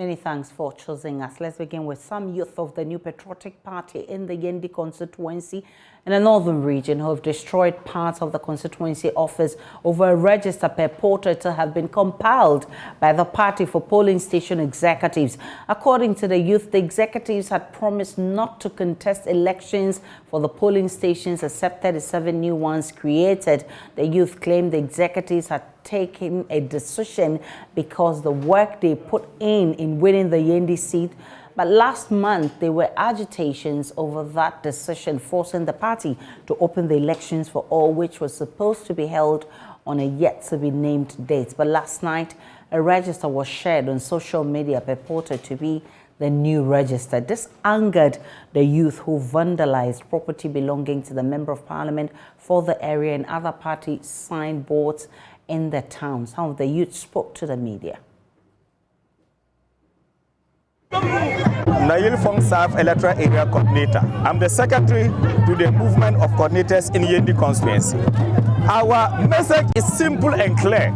Many thanks for choosing us. Let's begin with some youth of the New Patriotic Party in the Yendi constituency in the northern region who have destroyed parts of the constituency office over a register purported to have been compiled by the party for polling station executives. According to the youth, the executives had promised not to contest elections for the polling stations except 37 new ones created. The youth claimed the executives had taken a decision because the work they put in winning the Yendi seat. But last month, there were agitations over that decision, forcing the party to open the elections for all, which was supposed to be held on a yet-to-be-named date. But last night, a register was shared on social media purported to be the new register. This angered the youth who vandalized property belonging to the Member of Parliament for the area and other party signboards in the town. Some of the youth spoke to the media. Nail Fong Saf, Electoral Area Coordinator. I'm the secretary to the movement of coordinators in Yendi constituency. Our message is simple and clear.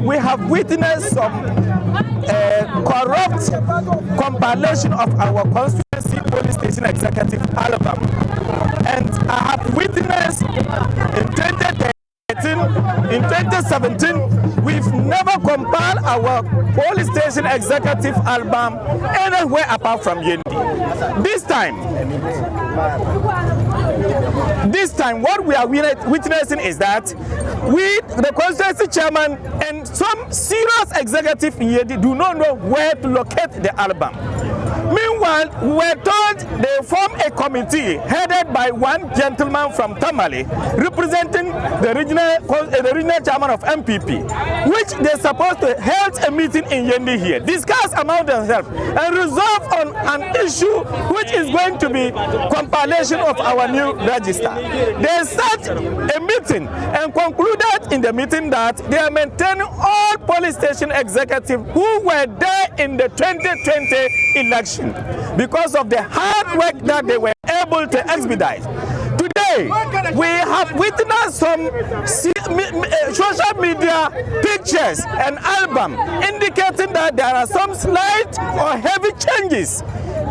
We have witnessed some corrupt compilation of our constituency police station executive album. And I have witnessed in 2013, in 2017, we've never compiled our police station executive album anywhere apart from Yendi. This time, what we are witnessing is that we, the constituency chairman, and some serious executive in Yendi do not know where to locate the album. Meanwhile, we were told they form a committee headed by one gentleman from Tamale, representing the regional chairman of MPP, which they're supposed to hold a meeting in Yendi here, discuss among themselves, and resolve on an issue which is going to be compilation of our new register. They set a meeting and concluded in the meeting that they are maintaining all police station executives who were there in the 2020 election because of the hard work that they were able to expedite. Today, we have witnessed some social media pictures and album indicating that there are some slight or heavy changes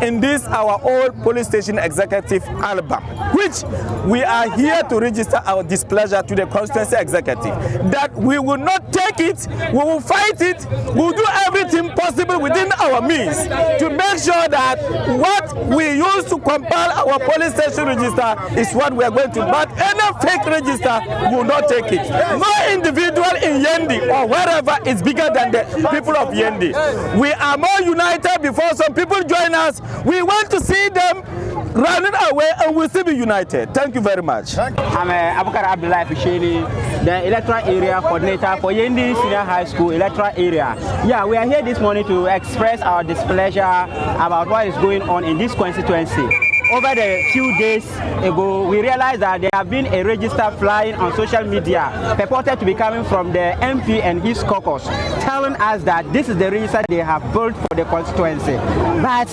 in this our old police station executive album, which we are here to register our displeasure to the constituency executive that we will not take it, we will fight it, we will do everything possible within our means to make sure that what we use to compile our police station register is what we are going to, but any fake register will not take it. No individual in Yendi or wherever is bigger than the people of Yendi. We are more united before some people join us. We want to see them running away and we'll still be united. Thank you very much. I'm Abukar Abdullah Fisheni, the electoral area coordinator for Yendi Senior High School electoral area. Yeah, we are here this morning to express our displeasure about what is going on in this constituency. Over the few days ago, we realized that there have been a register flying on social media purported to be coming from the MP and his caucus, telling us that this is the register they have built for the constituency. But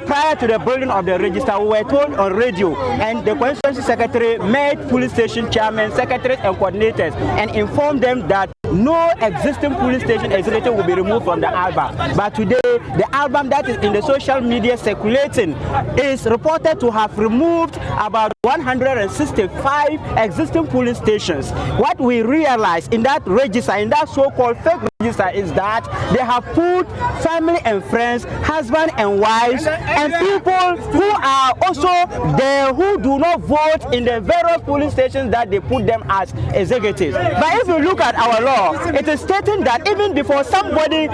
prior to the building of the register, we were told on radio, and the constituency secretary met police station chairmen, secretaries and coordinators and informed them that no existing police station executive will be removed from the album. But today, the album that is in the social media circulating is reported to have removed about 165 existing police stations. What we realized in that register, in that so-called fake register, is that they have put family and friends, husband and wives, and people who are also there who do not vote in the various police stations that they put them as executives. But if you look at our law, it is stating that even before somebody,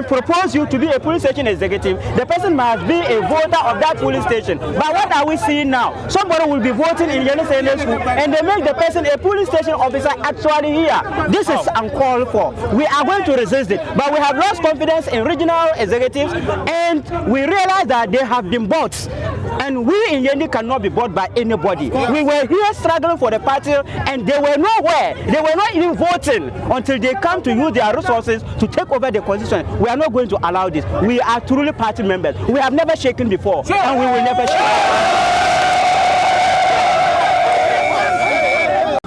propose you to be a police station executive, the person must be a voter of that police station. But what are we seeing now? Somebody will be voting in Yendi Senior School and they make the person a police station officer actually here. This is uncalled for. We are going to resist it. But we have lost confidence in regional executives and we realize that they have been bought. And we in Yendi cannot be bought by anybody. We were here struggling for the party and they were nowhere. They were not even voting until they come to use their resources to take over the constitution. We are not going to allow this. We are truly party members. We have never shaken before and we will never shake.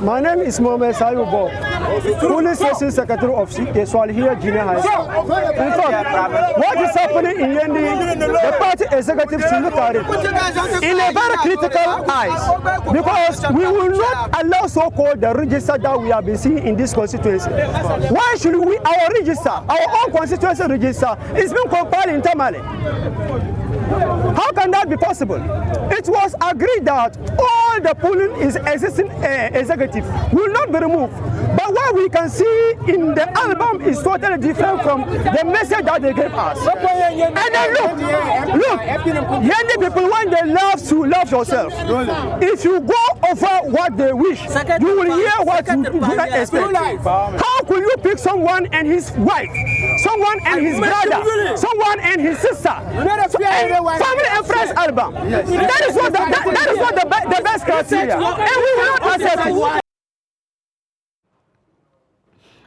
My name is Mohamed Sayubo. police station secretary of Swalihia Junior High School. In fact, what is happening in Yendi, the party executive should look at it in a very critical eyes, because we will not allow so-called the register that we have been seeing in this constituency. Why should we, our register, our own constituency register, is being compiled in Tamale? How can that be possible? It was agreed that all the polling is existing executive will not be removed. But what we can see in the album is totally different from the message that they gave us. And then look, Yendi people, when they love yourself, if you go over what they wish, you will hear what you do not expect. How could you pick someone and his wife, someone and his brother, someone and his sister, family and friends album? That is what the best criteria, and we will not accept it.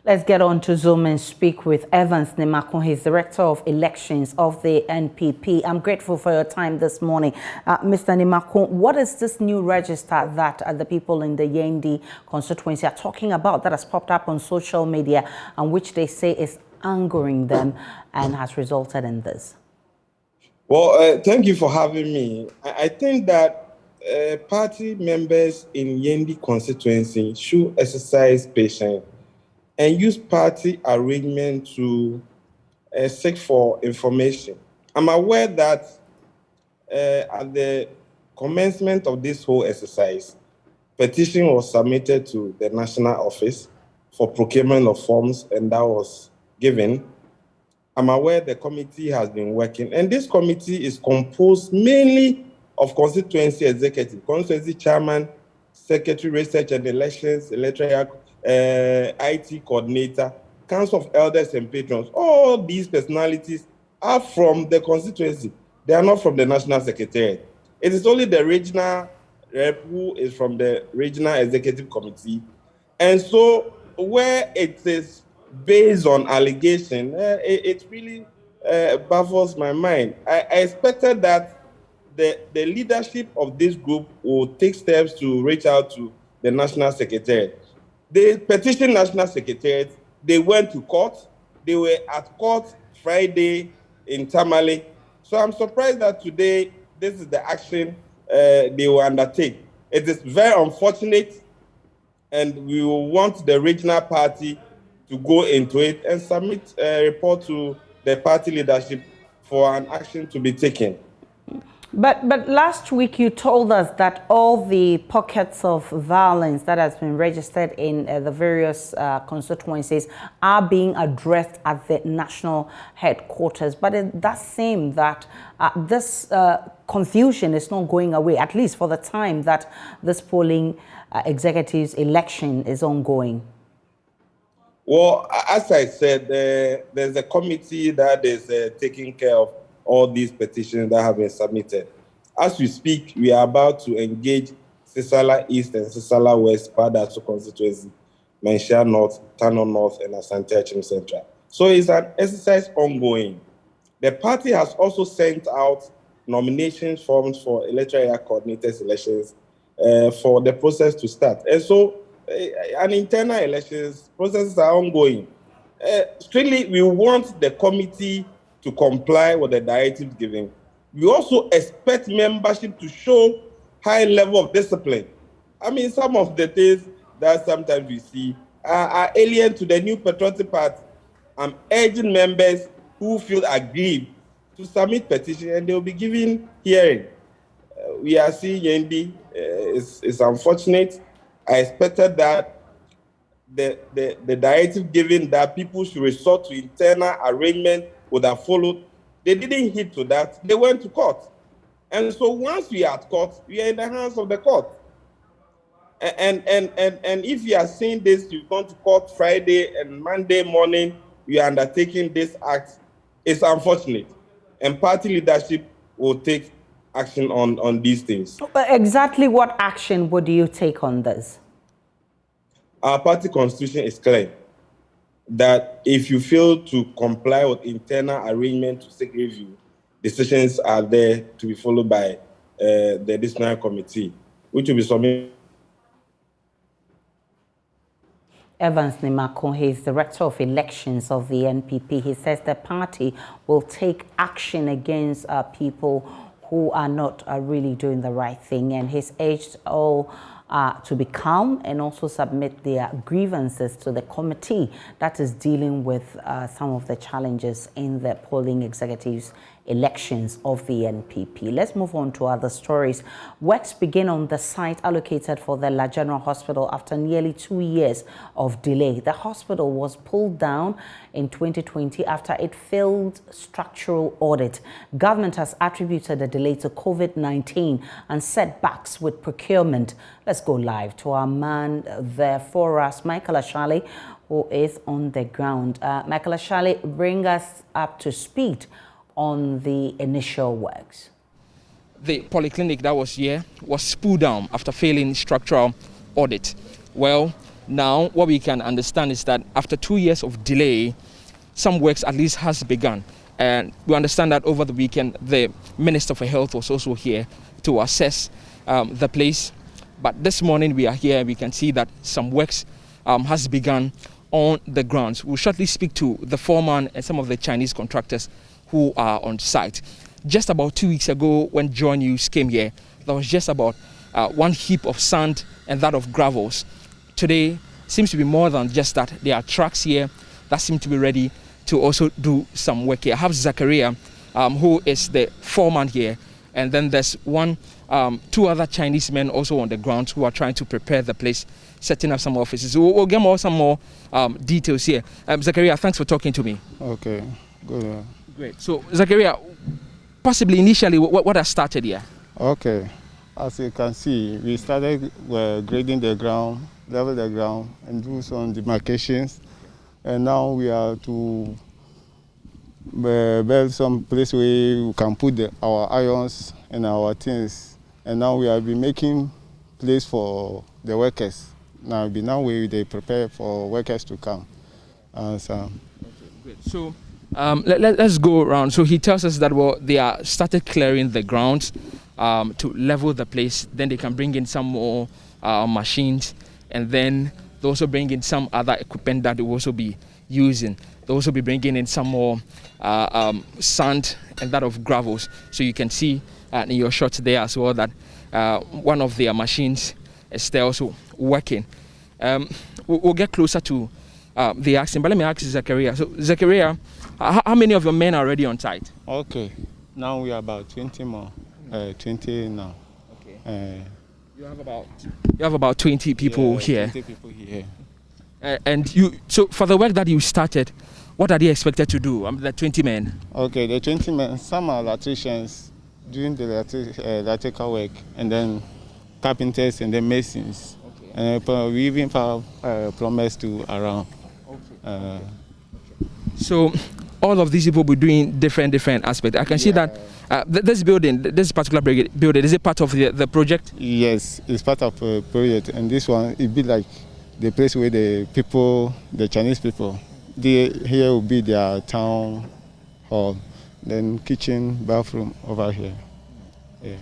Let's get on to Zoom and speak with Evans Nimakon. He's Director of Elections of the NPP. I'm grateful for your time this morning. Mr. Nimakon, what is this new register that the people in the Yendi constituency are talking about that has popped up on social media and which they say is angering them and has resulted in this? Well, thank you for having me. I think that party members in Yendi constituency should exercise patience and use party arrangement to seek for information. I'm aware that at the commencement of this whole exercise, petition was submitted to the national office for procurement of forms, and that was given. I'm aware the committee has been working, and this committee is composed mainly of constituency executive, constituency chairman, secretary, research and elections, electoral IT coordinator, council of elders and patrons. All these personalities are from the constituency. They are not from the national secretariat. It is only the regional rep who is from the regional executive committee. And so where it is based on allegation, it really baffles my mind. I expected that the leadership of this group will take steps to reach out to the national secretariat. They petitioned National Secretariat, they went to court, they were at court Friday in Tamale. So I'm surprised that today this is the action they will undertake. It is very unfortunate, and we will want the regional party to go into it and submit a report to the party leadership for an action to be taken. But last week you told us that all the pockets of violence that has been registered in the various constituencies are being addressed at the national headquarters. But it does seem that this confusion is not going away, at least for the time that this polling executives election is ongoing. Well, as I said, there's a committee that is taking care of all these petitions that have been submitted. As we speak, we are about to engage Sisala East and Sisala West, Padasu constituency, Menshia North, Tano North, and Asante Achim Central. So it's an exercise ongoing. The party has also sent out nomination forms for electoral area coordinators elections for the process to start. And so an internal elections processes are ongoing. Strictly, we want the committee to comply with the directives given. We also expect membership to show high level of discipline. I mean, some of the things that sometimes we see are alien to the new patriotic party. I'm urging members who feel aggrieved to submit petition, and they will be given hearing. We are seeing Yendi. It's unfortunate. I expected that the directive given that people should resort to internal arrangement would have followed. They didn't hit to that. They went to court. And so once we are at court, we are in the hands of the court. And if you are seeing this, you've gone to court Friday and Monday morning, you are undertaking this act, it's unfortunate. And party leadership will take action on these things. Exactly what action would you take on this? Our party constitution is clear that if you fail to comply with internal arrangement to seek review, decisions are there to be followed by the disciplinary committee, which will be submitted. Evans Nimako, he is Director of Elections of the NPP. He says the party will take action against people who are not really doing the right thing, and he's urged all to be calm and also submit their grievances to the committee that is dealing with some of the challenges in the polling executives elections of the NPP. Let's move on to other stories. Works begin on the site allocated for the La General Hospital after nearly 2 years of delay. The hospital was pulled down in 2020 after it failed structural audit. Government has attributed the delay to COVID-19 and setbacks with procurement. Let's go live to our man there for us, Michael Ashali, who is on the ground. Michael Ashali, bring us up to speed on the initial works. The polyclinic that was here was pulled down after failing structural audit. Well, now what we can understand is that after 2 years of delay, some works at least has begun. And we understand that over the weekend, the Minister for Health was also here to assess the place. But this morning we are here, we can see that some works has begun on the grounds. We'll shortly speak to the foreman and some of the Chinese contractors who are on site. Just about 2 weeks ago when JoyNews came here, there was just about one heap of sand and that of gravels. Today seems to be more than just that. There are trucks here that seem to be ready to also do some work here. I have Zachariah, who is the foreman here, and then there's two other Chinese men also on the ground who are trying to prepare the place, setting up some offices. We'll get some more details here. Zachariah, thanks for talking to me. Okay, good. Great. So, Zachariah, possibly initially, what has started here? Okay. As you can see, we started grading the ground, level the ground, and do some demarcations. And now we are to build some place where we can put our irons and our things. And now we have been making place for the workers. Now they prepare for workers to come. Okay, great. So, let's go around. So he tells us that they are started clearing the grounds to level the place. Then they can bring in some more machines, and then they also bring in some other equipment that they will also be using. They'll also be bringing in some more sand and that of gravels. So you can see in your shots there as well that one of their machines is there also working. We'll get closer to the accident, but let me ask Zachariah. So Zachariah, how many of your men are already on site? Okay, now we are about 20 more. 20 now. Okay. You have about 20 people here. 20 people here. So for the work that you started, what are they expected to do? The 20 men. Okay, the 20 men. Some are electricians doing the electrical work, and then carpenters and then masons. Okay. And we even have plumbers to around. Okay. So all of these people will be doing different aspects. I can see that this building, this particular building, is it part of the project? Yes, it's part of a project, and this one it be like the place where the Chinese people, here will be their town hall, then kitchen, bathroom over here. Yeah.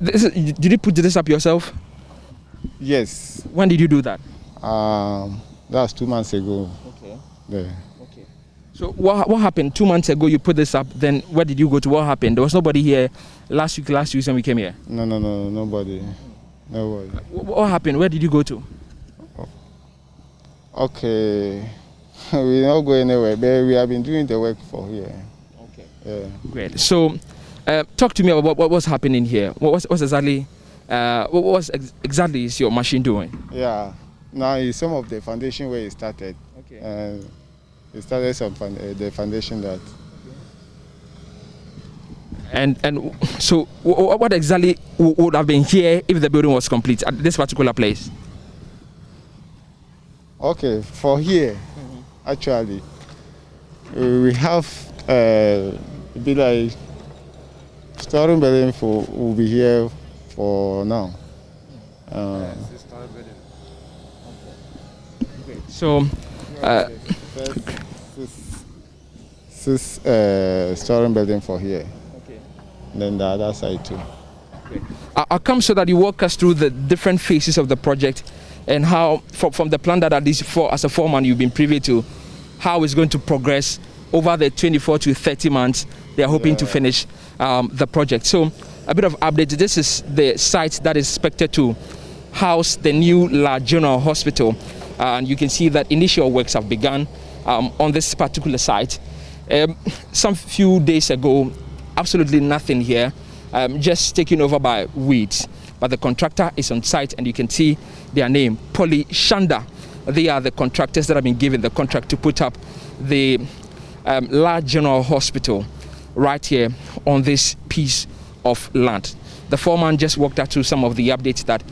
Did you put this up yourself? Yes. When did you do that? That's 2 months ago. Okay. Yeah. Okay. So what happened? 2 months ago you put this up, then where did you go to? What happened? There was nobody here last week when we came here? No, nobody. What happened? Where did you go to? Okay. We not go anywhere, but we have been doing the work for here. Okay. Yeah. Great. So talk to me about what was happening here. What exactly is your machine doing? Yeah. Now it's some of the foundation where it started. Okay. It started the foundation that. And so what exactly would have been here if the building was complete at this particular place? Okay, for here, actually, we have be like storing building will be here for now. So, six storing building for here. Okay. Then the other side too. I'll come so that you walk us through the different phases of the project and how, from the plan that at least as a foreman you've been privy to, how it's going to progress over the 24 to 30 months they are hoping to finish the project. So a bit of update. This is the site that is expected to house the new large general hospital, and you can see that initial works have begun on this particular site. Some few days ago, absolutely nothing here, just taken over by weeds. But the contractor is on site, and you can see their name, Poly Shanda. They are the contractors that have been given the contract to put up the large general hospital right here on this piece of land. The foreman just walked out to some of the updates that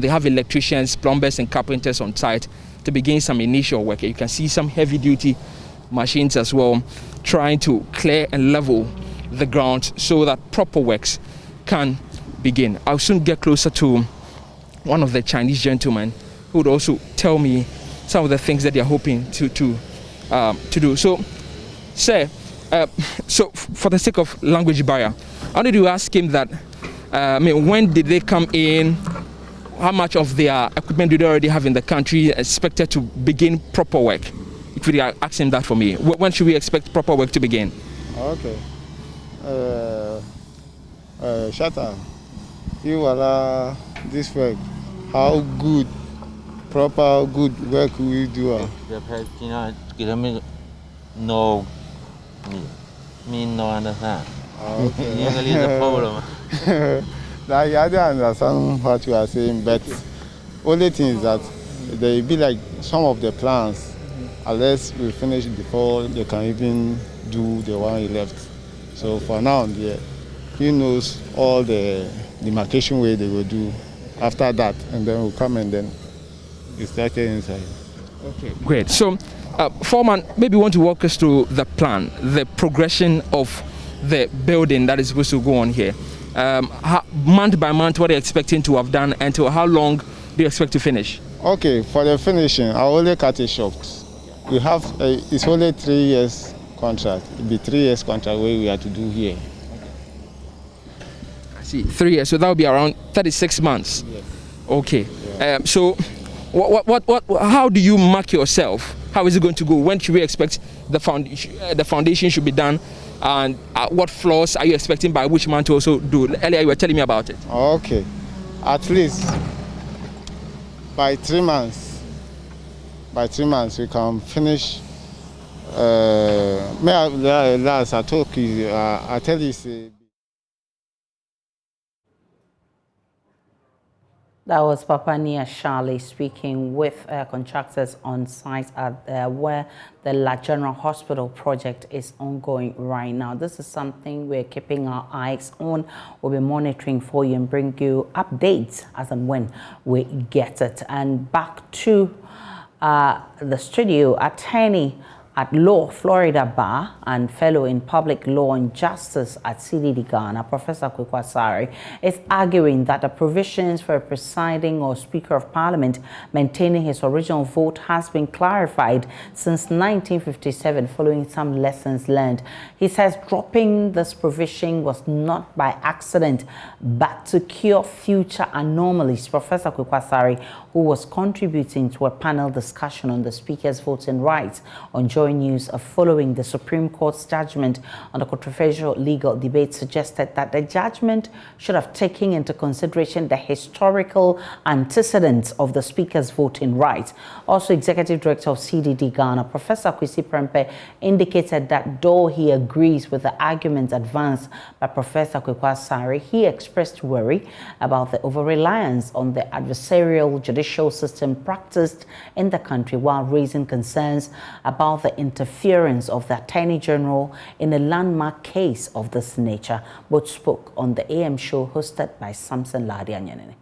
they have electricians, plumbers and carpenters on site to begin some initial work. You can see some heavy duty machines as well, trying to clear and level the ground so that proper works can begin. I'll soon get closer to one of the Chinese gentlemen who would also tell me some of the things that they're hoping to do. So, sir, so for the sake of language barrier, I wanted to ask him that, when did they come in? How much of their equipment do they already have in the country expected to begin proper work? If you ask him that for me, when should we expect proper work to begin? Okay. Shatta, you allow this work. How good, proper good work will you do? No, me no understand. Okay. Usually the problem. I don't understand what you are saying, but only thing is that there will be like some of the plans, unless we finish before they can even do the one he left. So for now, he knows all the demarcation way they will do after that, and then we'll come and then we start inside. Okay, great. So, Foreman, maybe you want to walk us through the plan, the progression of the building that is supposed to go on here. Month by month, what are you expecting to have done, until how long do you expect to finish? Okay, for the finishing, I only cut it short. We have, it's only 3 years contract. It'll be 3 years contract where we have to do here. I see, 3 years, so that will be around 36 months. Yes. Okay, yeah. So how do you mark yourself? How is it going to go? When should we expect the foundation should be done? And what floors are you expecting by which month to also do? Earlier you were telling me about it. Okay, at least by 3 months. By 3 months we can finish. Last I told you, I tell you. That was Papania Charlie speaking with contractors on site at where the La General Hospital project is ongoing right now. This is something we're keeping our eyes on. We'll be monitoring for you and bring you updates as and when we get it. And back to the studio, attorney at law, Florida Bar, and fellow in public law and justice at CDD Ghana, Professor Pikworo Asare, is arguing that the provisions for a presiding or Speaker of Parliament maintaining his original vote has been clarified since 1957 following some lessons learned. He says dropping this provision was not by accident, but to cure future anomalies. Professor Pikworo Asare, who was contributing to a panel discussion on the Speaker's voting rights on JoyNews following the Supreme Court's judgment on the controversial legal debate, suggested that the judgment should have taken into consideration the historical antecedents of the Speaker's voting rights. Also, Executive Director of CDD Ghana, Professor Kwesi Prempeh, indicated that though he agrees with the arguments advanced by Professor Pikworo Asare, he expressed worry about the over-reliance on the adversarial judicial system practiced in the country, while raising concerns about the interference of the Attorney General in a landmark case of this nature. Both spoke on the AM show hosted by Samson Ladi Anyanene.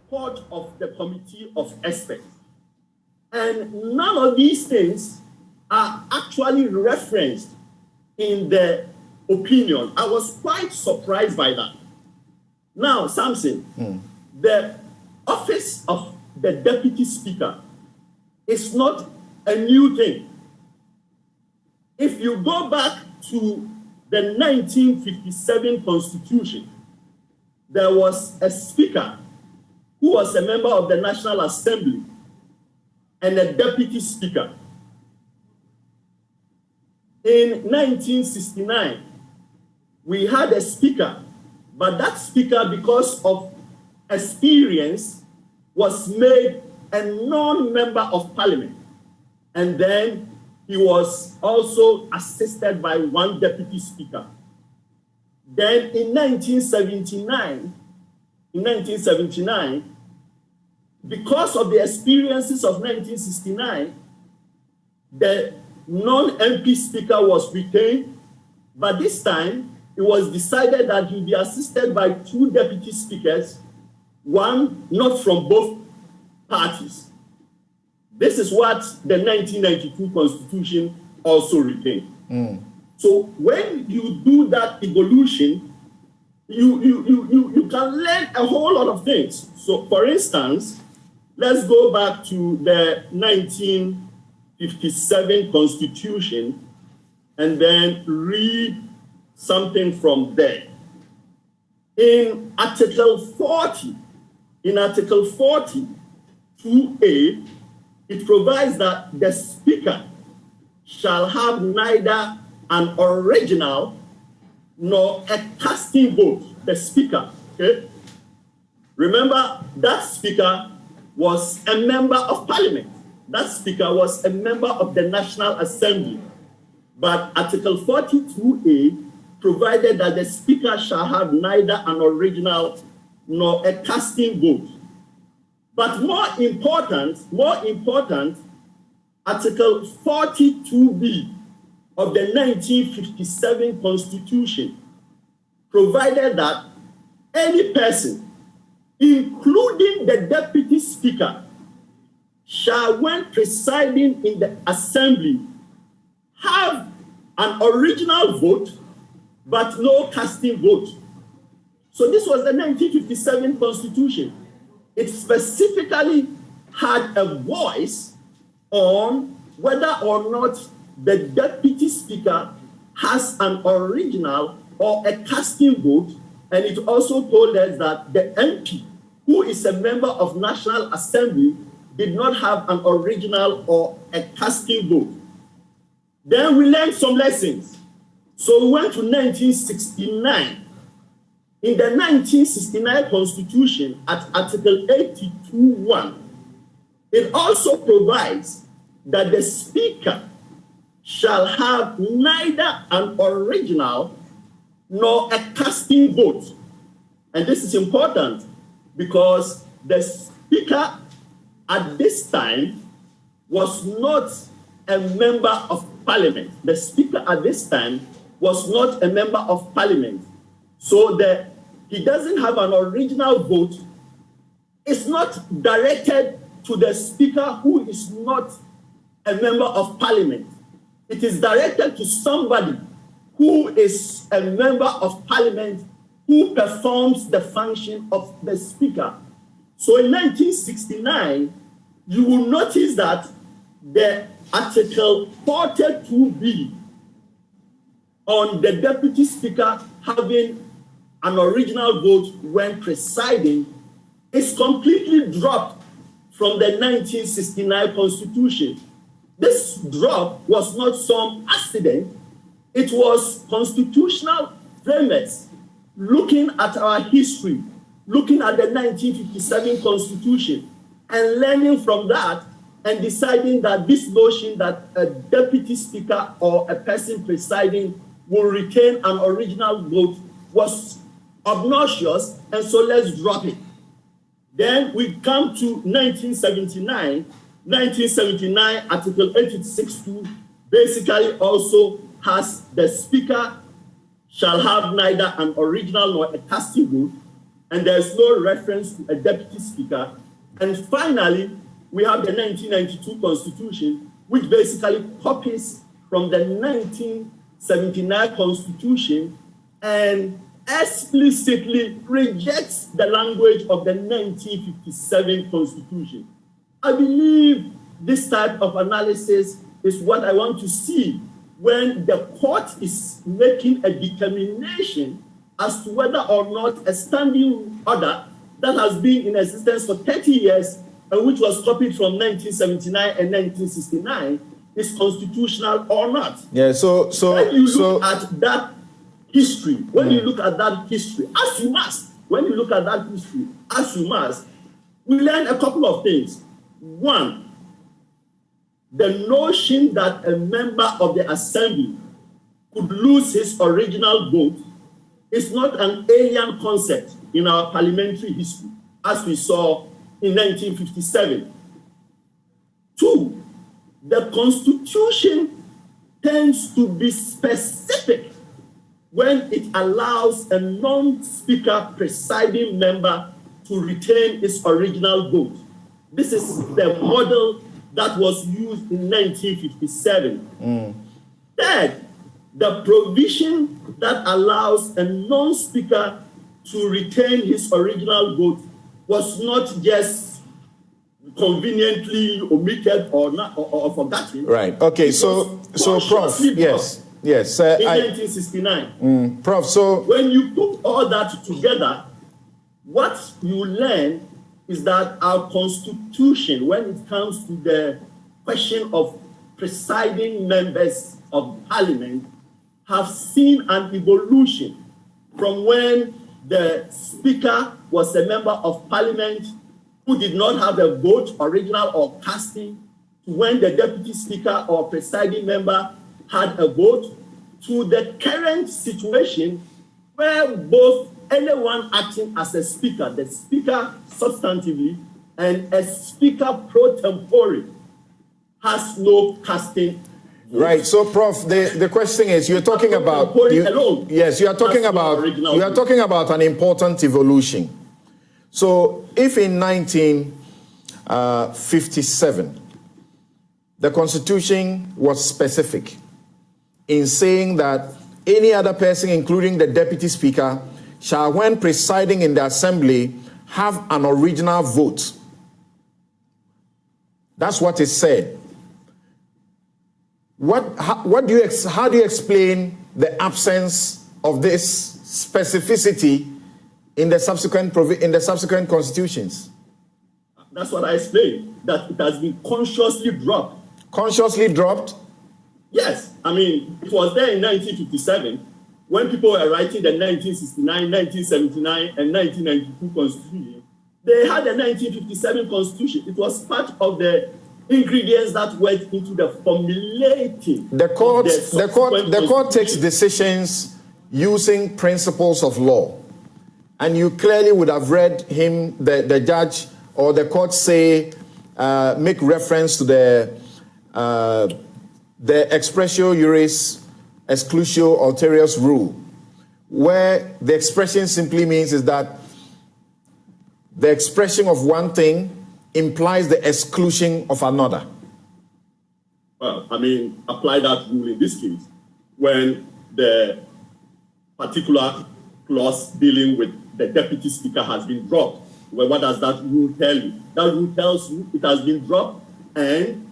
Report of the Committee of Experts. And none of these things are actually referenced in the opinion. I was quite surprised by that. Now, Samson, the office of the Deputy Speaker is not a new thing. If you go back to the 1957 Constitution, there was a speaker who was a member of the National Assembly, and a deputy speaker. In 1969, we had a speaker, but that speaker, because of experience, was made a non-member of parliament. And then he was also assisted by one deputy speaker. Then in 1979, because of the experiences of 1969, the non-MP speaker was retained, but this time it was decided that he'll be assisted by two deputy speakers, one not from both parties. This is what the 1992 Constitution also retained. So when you do that evolution, you can learn a whole lot of things. So for instance, let's go back to the 1957 Constitution and then read something from there. In Article 40, 2A, it provides that the speaker shall have neither an original nor a casting vote. The speaker, okay? Remember, that speaker was a member of parliament. That speaker was a member of the National Assembly. But Article 42A provided that the speaker shall have neither an original nor a casting vote. But more important, Article 42B of the 1957 Constitution provided that any person, including the deputy speaker, shall, when presiding in the assembly, have an original vote, but no casting vote. So this was the 1957 Constitution. It specifically had a voice on whether or not the deputy speaker has an original or a casting vote, and it also told us that the MP, who is a member of National Assembly, did not have an original or a casting vote. Then we learned some lessons. So we went to 1969. In the 1969 Constitution, at Article 82(1), it also provides that the speaker shall have neither an original nor a casting vote. And this is important because the speaker at this time was not a member of parliament. The speaker at this time was not a member of parliament. So he doesn't have an original vote. It's not directed to the speaker who is not a member of parliament. It is directed to somebody who is a member of parliament who performs the function of the speaker. So in 1969, you will notice that the Article 42B on the deputy speaker having an original vote when presiding is completely dropped from the 1969 Constitution. This drop was not some accident. It was constitutional framers looking at our history, looking at the 1957 Constitution, and learning from that and deciding that this notion that a deputy speaker or a person presiding will retain an original vote was obnoxious, and so let's drop it. Then we come to 1979. 1979, Article 86(2) basically also has the speaker shall have neither an original nor a casting vote, and there's no reference to a deputy speaker. And finally, we have the 1992 Constitution, which basically copies from the 1979 Constitution and explicitly rejects the language of the 1957 Constitution. I believe this type of analysis is what I want to see when the court is making a determination as to whether or not a standing order that has been in existence for 30 years and which was copied from 1979 and 1969 is constitutional or not. Yeah, so when you look at that history, when you look at that history, as you must, when you look at that history, as you must, we learn a couple of things. One, the notion that a member of the assembly could lose his original vote is not an alien concept in our parliamentary history, as we saw in 1957. Two, the Constitution tends to be specific when it allows a non-speaker presiding member to retain his original vote. This is the model that was used in 1957. Third, the provision that allows a non-speaker to retain his original vote was not just conveniently omitted or not or forgotten. Right. Okay. So Prof. Yes. Yes. In 1969. Prof. So when you put all that together, what you learn is that our Constitution, when it comes to the question of presiding members of Parliament, have seen an evolution from when the Speaker was a member of Parliament who did not have a vote, original or casting, to when the Deputy Speaker or presiding member had a vote, to the current situation where both anyone acting as a speaker, the speaker substantively, and a speaker pro tempore has no casting. Right. So, Prof, the question is, you're talking about yes, you are talking about an important evolution. So, if in 1957 the Constitution was specific in saying that any other person, including the Deputy Speaker, shall, when presiding in the Assembly, have an original vote. That's what is said. How do you explain the absence of this specificity in the subsequent constitutions? That's what I explained, that it has been consciously dropped. Consciously dropped? Yes. I mean, it was there in 1957 when people were writing the 1969, 1979, and 1992 Constitution. They had a 1957 Constitution. It was part of the ingredients that went into the formulating. The court takes decisions using principles of law. And you clearly would have read the judge or the court say, make reference to the expressio juris exclusio ulterius rule, where the expression simply means is that the expression of one thing implies the exclusion of another. Well, I mean, apply that rule in this case when the particular clause dealing with the Deputy Speaker has been dropped. Well, what does that rule tell you? That rule tells you it has been dropped and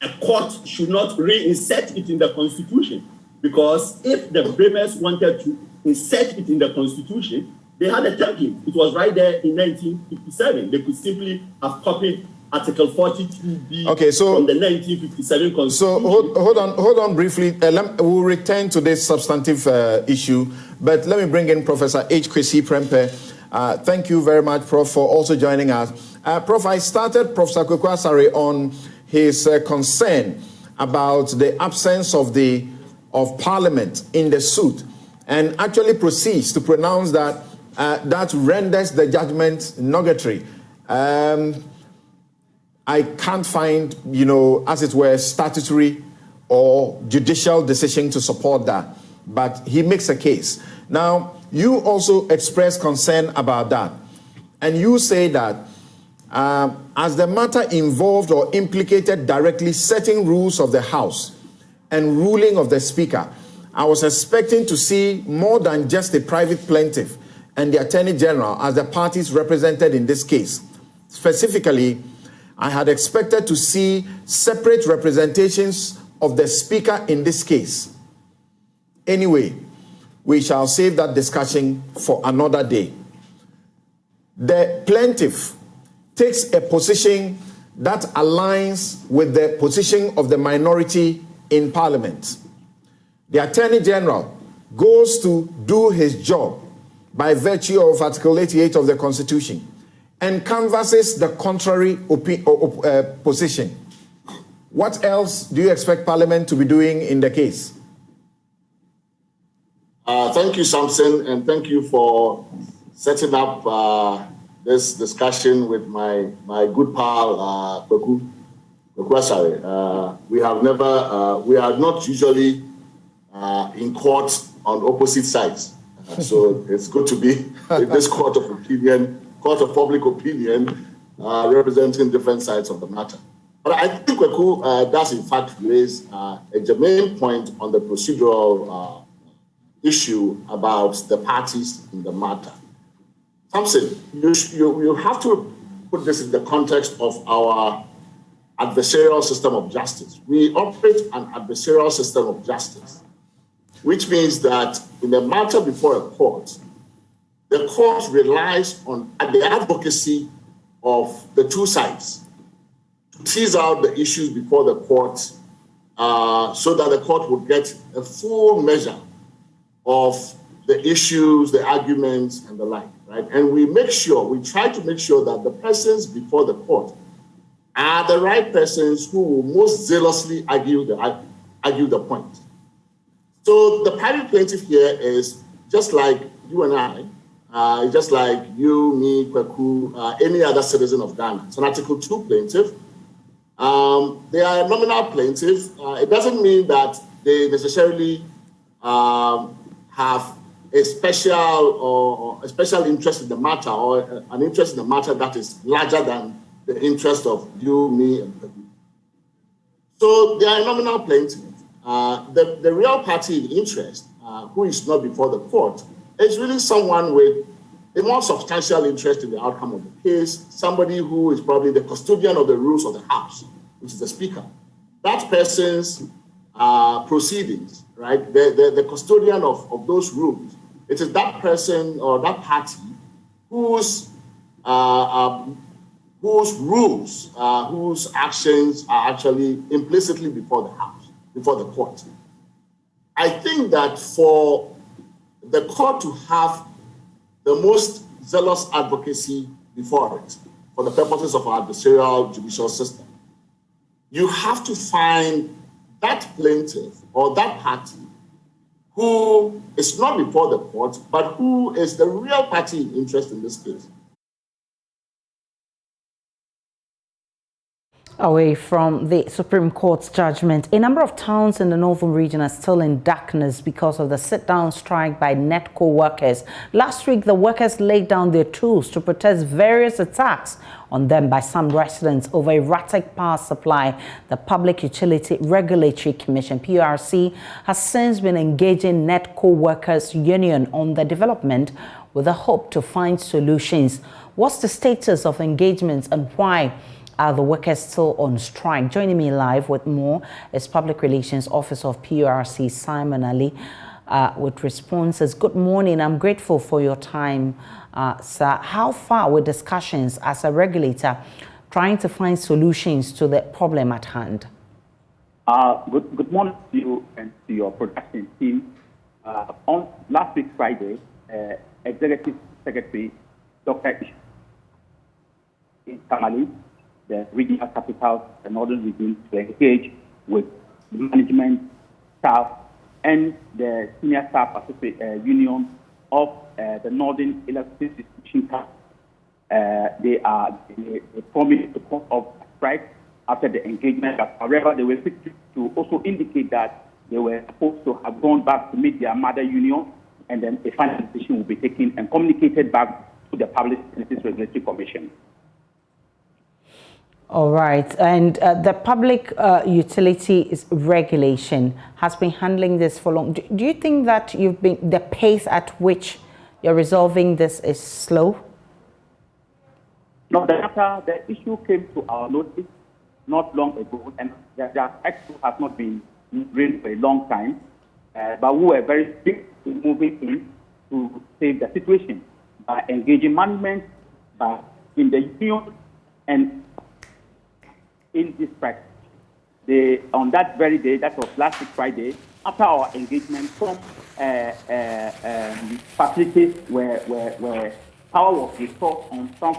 a court should not reinsert it in the Constitution, because if the framers wanted to insert it in the Constitution, they had a template. It was right there in 1957. They could simply have copied Article 42B from the 1957 Constitution. So hold on briefly. We'll return to this substantive issue, but let me bring in Professor H. Kwesi Prempeh. Thank you very much, Prof, for also joining us. Prof, I started Professor Kwaku Asare on his concern about the absence of Parliament in the suit, and actually proceeds to pronounce that that renders the judgment nugatory. I can't find, as it were, statutory or judicial decision to support that, but he makes a case. Now, you also express concern about that, and you say that as the matter involved or implicated directly certain rules of the House and ruling of the Speaker, I was expecting to see more than just the private plaintiff and the Attorney General as the parties represented in this case. Specifically, I had expected to see separate representations of the Speaker in this case. Anyway, we shall save that discussion for another day. the plaintiff takes a position that aligns with the position of the minority in Parliament. The Attorney General goes to do his job by virtue of Article 88 of the Constitution and canvasses the contrary position. What else do you expect Parliament to be doing in the case? Thank you, Samson, and thank you for setting up this discussion with my good pal, Pikworo. We are not usually in court on opposite sides. So it's good to be in this court of public opinion, representing different sides of the matter. But I think Kweku does in fact raise a germane point on the procedural issue about the parties in the matter. Thompson, you have to put this in the context of our adversarial system of justice. We operate an adversarial system of justice, which means that in a matter before a court, the court relies on the advocacy of the two sides to tease out the issues before the court so that the court would get a full measure of the issues, the arguments, and the like, right? And we try to make sure that the persons before the court are the right persons who will most zealously argue the point. So the private plaintiff here is just like you and I, just like you, me, Kweku, any other citizen of Ghana. It's an Article 2 plaintiff. They are a nominal plaintiff. It doesn't mean that they necessarily have a special interest in the matter or an interest in the matter that is larger than the interest of you, me, and Kweku. So they are a nominal plaintiff. The real party in interest, who is not before the court, is really someone with a more substantial interest in the outcome of the case, somebody who is probably the custodian of the rules of the House, which is the Speaker. That person's proceedings, right, the custodian of those rules, it is that person or that party whose rules, whose actions are actually implicitly before the House, before the court. I think that for the court to have the most zealous advocacy before it, for the purposes of our adversarial judicial system, you have to find that plaintiff or that party who is not before the court, but who is the real party in interest in this case. Away from the Supreme Court's judgment, a number of towns in the northern region are still in darkness because of the sit-down strike by NETCO workers. Last week, the workers laid down their tools to protest various attacks on them by some residents over erratic power supply. The Public Utility Regulatory Commission, PURC, has since been engaging NETCO workers' union on the development with the hope to find solutions. What's the status of engagements and why are the workers still on strike? Joining me live with more is Public Relations Officer of PURC, Simon Ali, with responses. Good morning. I'm grateful for your time, sir. How far were discussions as a regulator trying to find solutions to the problem at hand? Good morning to you and to your production team. On last week, Friday, Executive Secretary Dr. in Tamale, the regional capital, the northern region, to engage with management, staff, and the senior staff union of the Northern Electricity Distribution Company. They promised to call off a strike after the engagement. However, they were quick to also indicate that they were supposed to have gone back to meet their mother union, and then a final decision will be taken and communicated back to the Public Utilities Regulatory Commission. All right, and the Public Utilities Regulation has been handling this for long. Do you think that the pace at which you're resolving this is slow? No, the issue came to our notice not long ago, and the action has not been raised for a long time. But we were very quick in moving in to save the situation by engaging management But in the union and in this practice, on that very day, that was last week Friday, after our engagement, some facilities where power was restored on some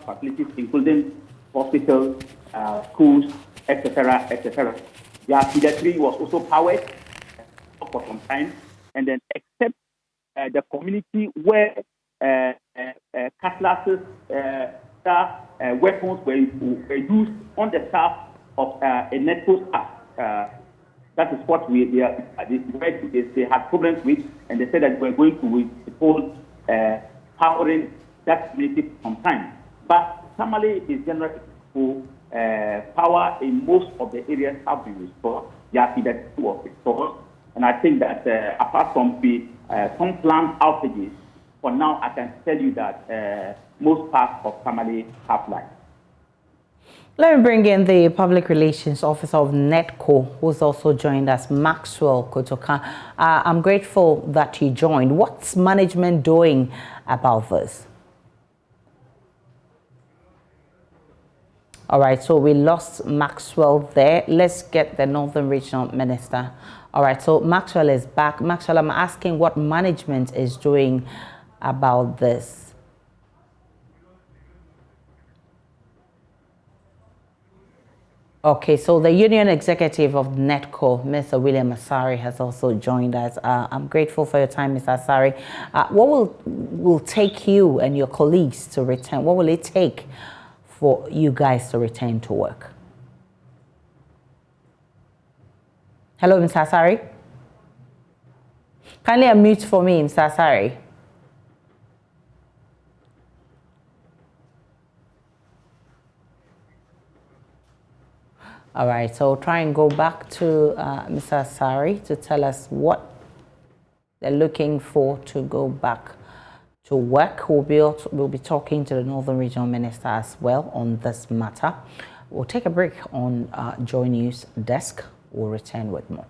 facilities, including hospitals, schools, etc., etc. The artillery was also powered for some time, and then except the community where cutlasses, weapons were used on the staff of a NETCO staff. That is what they had problems with, and they said that we're going to withhold powering that community for some time. But Tamale is generally for power in most of the areas have been restored. The artillery was restored, and I think that apart from some planned outages, for now I can tell you that most parts of Tamale have light. Let me bring in the Public Relations Officer of NETCO, who's also joined us, Maxwell Kotoka. I'm grateful that you joined. What's management doing about this? All right, so we lost Maxwell there. Let's get the Northern Regional Minister. All right, so Maxwell is back. Maxwell, I'm asking what management is doing about this. Okay, so the Union Executive of NETCO, Mr. William Asari, has also joined us. I'm grateful for your time, Mr. Asari. What will take you and your colleagues to return? What will it take for you guys to return to work? Hello, Mr. Asari. Kindly unmute for me, Mr. Asari. All right, so try and go back to Mr. Asari to tell us what they're looking for to go back to work. We'll be talking to the Northern Regional Minister as well on this matter. We'll take a break on JoyNews desk. We'll return with more.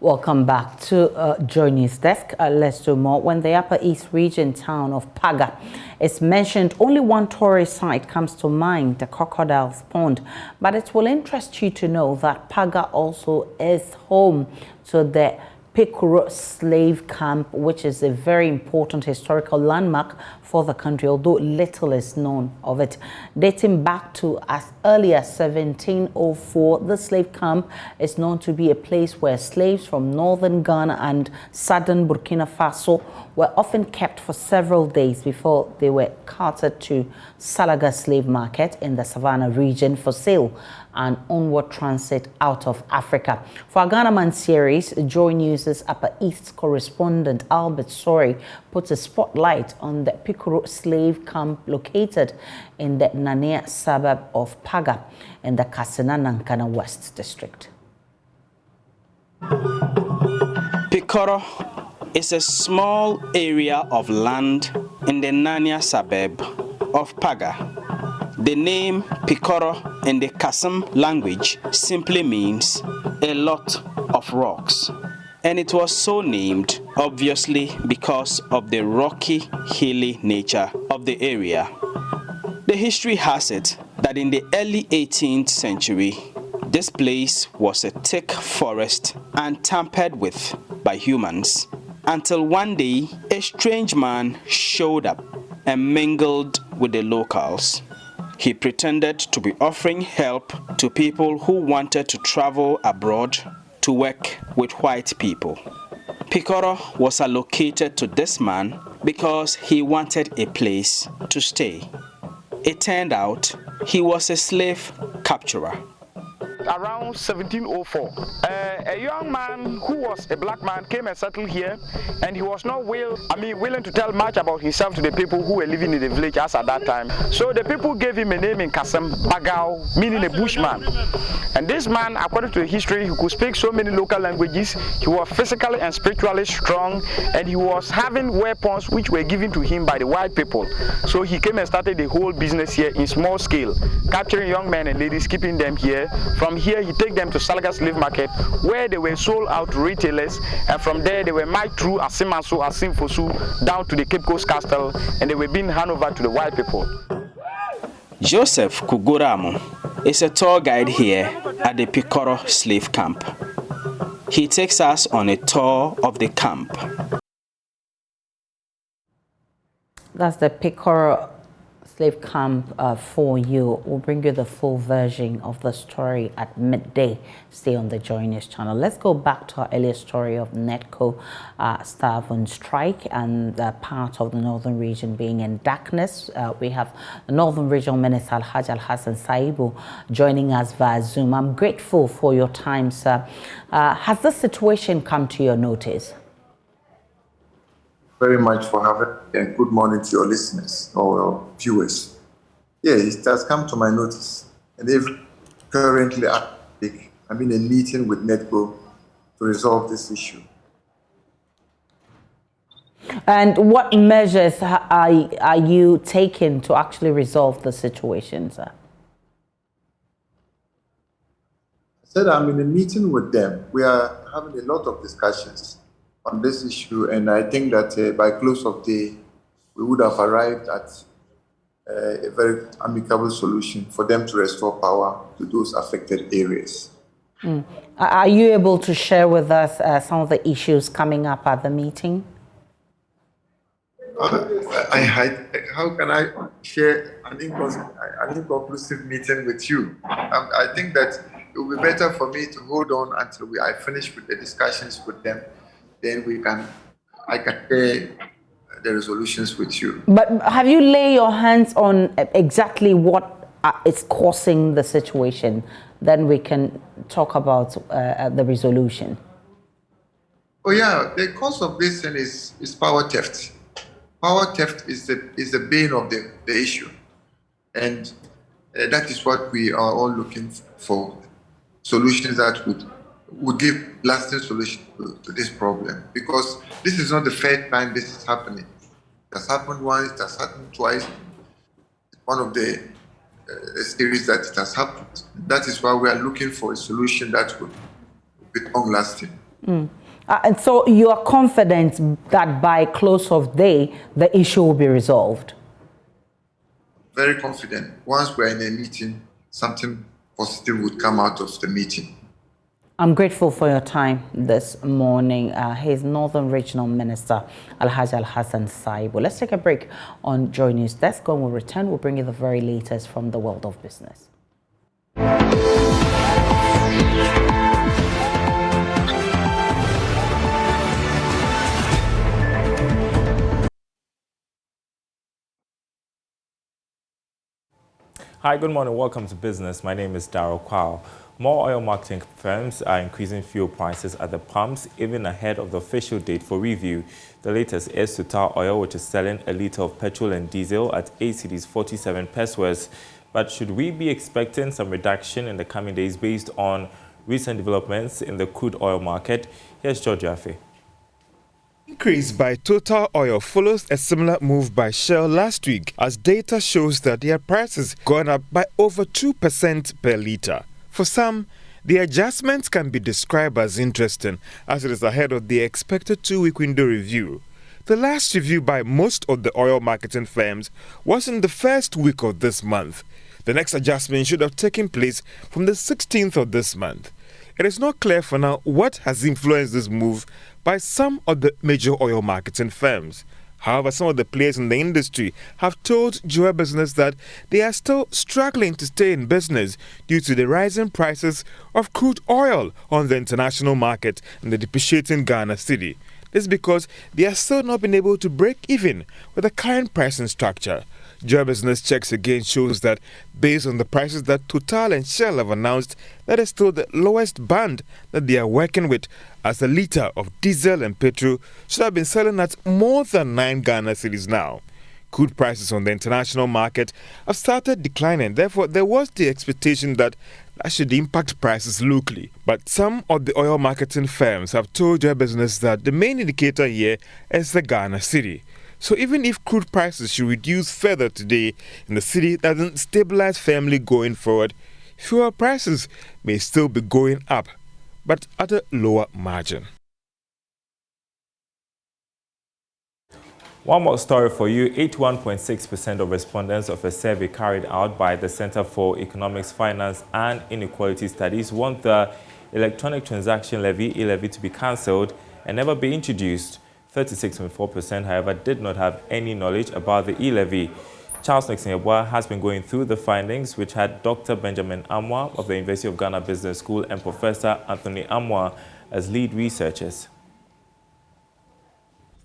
Welcome back to JoyNews desk. Let's do more. When the Upper East Region town of Paga is mentioned, only one tourist site comes to mind, the Crocodile's Pond. But it will interest you to know that Paga also is home to the Pikworo slave camp, which is a very important historical landmark for the country, although little is known of it. Dating back to as early as 1704, the slave camp is known to be a place where slaves from northern Ghana and southern Burkina Faso were often kept for several days before they were carted to Salaga slave market in the Savannah region for sale and onward transit out of Africa. For our Ghana Man series, JoyNews' Upper East correspondent Albert Sori puts a spotlight on the Pikworo slave camp located in the Nanea suburb of Paga in the Kasina-Nankana West district. Pikworo is a small area of land in the Nanea suburb of Paga. The name Pikworo in the Kasam language simply means a lot of rocks. And it was so named, obviously, because of the rocky, hilly nature of the area. The history has it that in the early 18th century, this place was a thick forest and tampered with by humans, until one day a strange man showed up and mingled with the locals. He pretended to be offering help to people who wanted to travel abroad to work with white people. Pikworo was allocated to this man because he wanted a place to stay. It turned out he was a slave capturer. around 1704. A young man who was a black man came and settled here, and he was not willing to tell much about himself to the people who were living in the village as at that time. So the people gave him a name in Kasem, Bagao, meaning a bushman. And this man, according to the history, he could speak so many local languages. He was physically and spiritually strong, and he was having weapons which were given to him by the white people. So he came and started the whole business here in small scale, capturing young men and ladies, keeping them here. From here, he take them to Salaga Slave Market, where they were sold out to retailers, and from there they were marched through Asimanso, Asimfosu, down to the Cape Coast Castle, and they were being handed over to the white people. Joseph Kuguramo is a tour guide here at the Pikworo slave camp. He takes us on a tour of the camp. That's the Pikworo slave camp for you. We'll bring you the full version of the story at midday. Stay on the JoyNews channel. Let's go back to our earlier story of NEDCO staff on strike and part of the northern region being in darkness. We have the Northern Regional Minister Alhaji Al-Hassan Saibu joining us via Zoom. I'm grateful for your time, sir. Has this situation come to your notice? Very much for having me, and good morning to your listeners or viewers. Yeah, it has come to my notice, and they've currently I'm in a meeting with NEDCO to resolve this issue. And what measures are you taking to actually resolve the situation, sir? I said I'm in a meeting with them. We are having a lot of discussions on this issue, and I think that by close of day, we would have arrived at a very amicable solution for them to restore power to those affected areas. Are you able to share with us some of the issues coming up at the meeting? How can I share an inconclusive meeting with you? I think that it will be better for me to hold on until I finish with the discussions with them. Then I can share the resolutions with you. But have you laid your hands on exactly what is causing the situation? Then we can talk about the resolution. Oh yeah, the cause of this thing is power theft. Power theft is the bane of the issue, and that is what we are all looking for. Solutions that would give lasting solution to this problem, because this is not the first time this is happening. It has happened once, it has happened twice. It's one of the series that it has happened. That is why we are looking for a solution that would be long-lasting. And so you are confident that by close of day, the issue will be resolved? Very confident. Once we're in a meeting, something positive would come out of the meeting. I'm grateful for your time this morning. His Northern Regional Minister, Alhaji Al-Hassan Saibu. Let's take a break on JoyNews Desk. When we return, we'll bring you the very latest from the world of business. Hi, good morning. Welcome to business. My name is Darryl Kwao. More oil marketing firms are increasing fuel prices at the pumps, even ahead of the official date for review. The latest is Total Oil, which is selling a litre of petrol and diesel at 8 cedis 47 pesos. But should we be expecting some reduction in the coming days based on recent developments in the crude oil market? Here's George Jaffe. Increase by Total Oil follows a similar move by Shell last week, as data shows that their prices gone up by over 2% per litre. For some, the adjustments can be described as interesting, as it is ahead of the expected 2-week window review. The last review by most of the oil marketing firms was in the first week of this month. The next adjustment should have taken place from the 16th of this month. It is not clear for now what has influenced this move by some of the major oil marketing firms. However, some of the players in the industry have told Joy Business that they are still struggling to stay in business due to the rising prices of crude oil on the international market and the depreciating Ghana cedi. This is because they have still not been able to break even with the current pricing structure. Joy Business checks again shows that based on the prices that Total and Shell have announced, that is still the lowest band that they are working with, as a litre of diesel and petrol should have been selling at more than 9 Ghana cedis now. Crude prices on the international market have started declining. Therefore, there was the expectation that should impact prices locally. But some of the oil marketing firms have told Joy Business that the main indicator here is the Ghana cedi. So even if crude prices should reduce further today and the cedi doesn't stabilize firmly going forward, fuel prices may still be going up, but at a lower margin. One more story for you. 81.6% of respondents of a survey carried out by the Center for Economics, Finance and Inequality Studies want the electronic transaction levy, e-levy, to be cancelled and never be introduced. 36.4%, however, did not have any knowledge about the e-levy. Charles Nixon has been going through the findings, which had Dr. Benjamin Amwa of the University of Ghana Business School and Professor Anthony Amwa as lead researchers.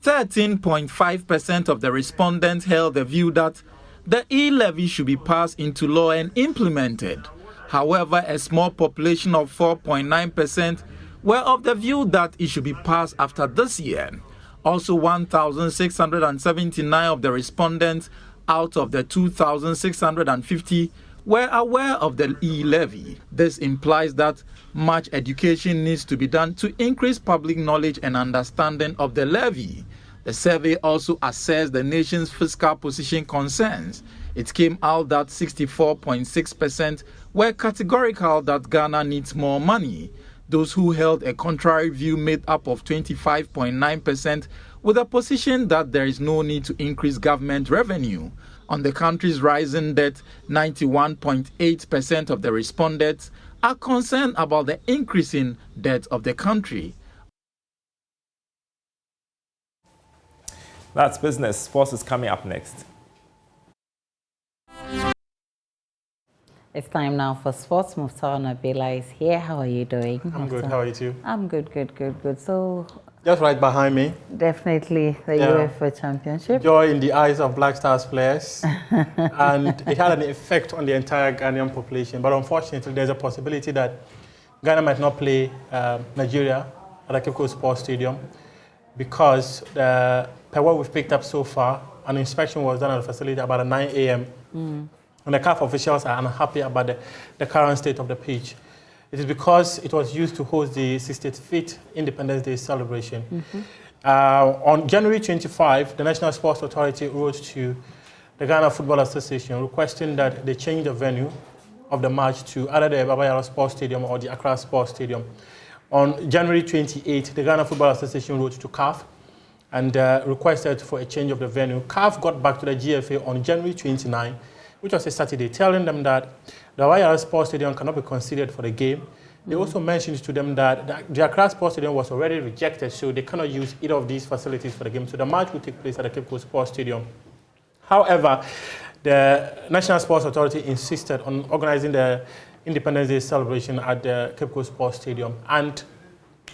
13.5% of the respondents held the view that the e-levy should be passed into law and implemented. However, a small population of 4.9% were of the view that it should be passed after this year. Also, 1,679 of the respondents out of the 2,650 were aware of the e-levy. This implies that much education needs to be done to increase public knowledge and understanding of the levy. The survey also assessed the nation's fiscal position concerns. It came out that 64.6% were categorical that Ghana needs more money. Those who held a contrary view made up of 25.9%, with a position that there is no need to increase government revenue. On the country's rising debt, 91.8% of the respondents are concerned about the increasing debt of the country. That's business. Sports is coming up next. It's time now for sports. Muftara Nabila is here. How are you doing? I'm good. How are you too? I'm good. So just right behind me. Definitely the UEFA Championship. Joy in the eyes of Black Stars players. And it had an effect on the entire Ghanaian population. But unfortunately, there's a possibility that Ghana might not play Nigeria at the Pikworo Sports Stadium because per what we've picked up so far, an inspection was done at the facility about 9 a.m. And the CAF officials are unhappy about the current state of the pitch. It is because it was used to host the 65th Independence Day celebration. On January 25, the National Sports Authority wrote to the Ghana Football Association requesting that they change the venue of the match to either the Baba Yara Sports Stadium or the Accra Sports Stadium. On January 28, the Ghana Football Association wrote to CAF and requested for a change of the venue. CAF got back to the GFA on January 29, which was a Saturday, telling them that the Baba Sports Stadium cannot be considered for the game. They also mentioned to them that the Accra Sports Stadium was already rejected, so they cannot use either of these facilities for the game. So the match will take place at the Pikworo Sports Stadium. However, the National Sports Authority insisted on organizing the Independence Day celebration at the Pikworo Sports Stadium. And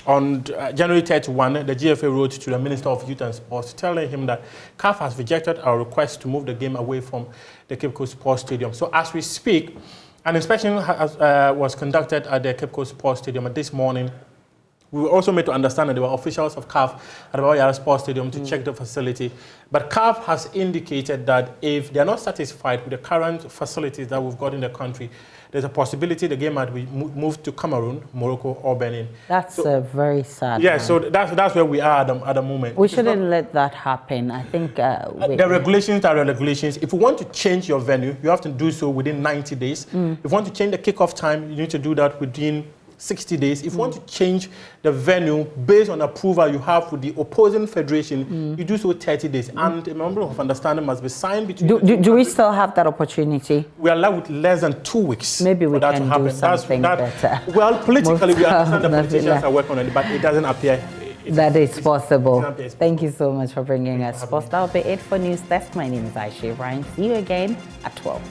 on January 31, the GFA wrote to the Minister of Youth and Sports, telling him that CAF has rejected our request to move the game away from the Pikworo Sports Stadium. So as we speak, an inspection was conducted at the Pikworo Sports Stadium this morning. We were also made to understand that there were officials of CAF at the Baba Yara Sports Stadium to check the facility. But CAF has indicated that if they are not satisfied with the current facilities that we've got in the country, there's a possibility the game might be moved to Cameroon, Morocco, or Benin. That's very sad. Yeah, so that's where we are at the moment. We shouldn't let that happen. I think the regulations are regulations. If you want to change your venue, you have to do so within 90 days. If you want to change the kickoff time, you need to do that within 60 days. If you want to change the venue based on approval you have with the opposing federation, you do so 30 days. And a memorandum of understanding must be signed between do we still have that opportunity? We are allowed with less than 2 weeks. Maybe we can do something better. Well, politically, we understand the politicians are working on it, but it doesn't appear that is possible. Thank you so much for bringing us sports. That'll be it for News Desk. My name is Aisha Ryan. See you again at 12.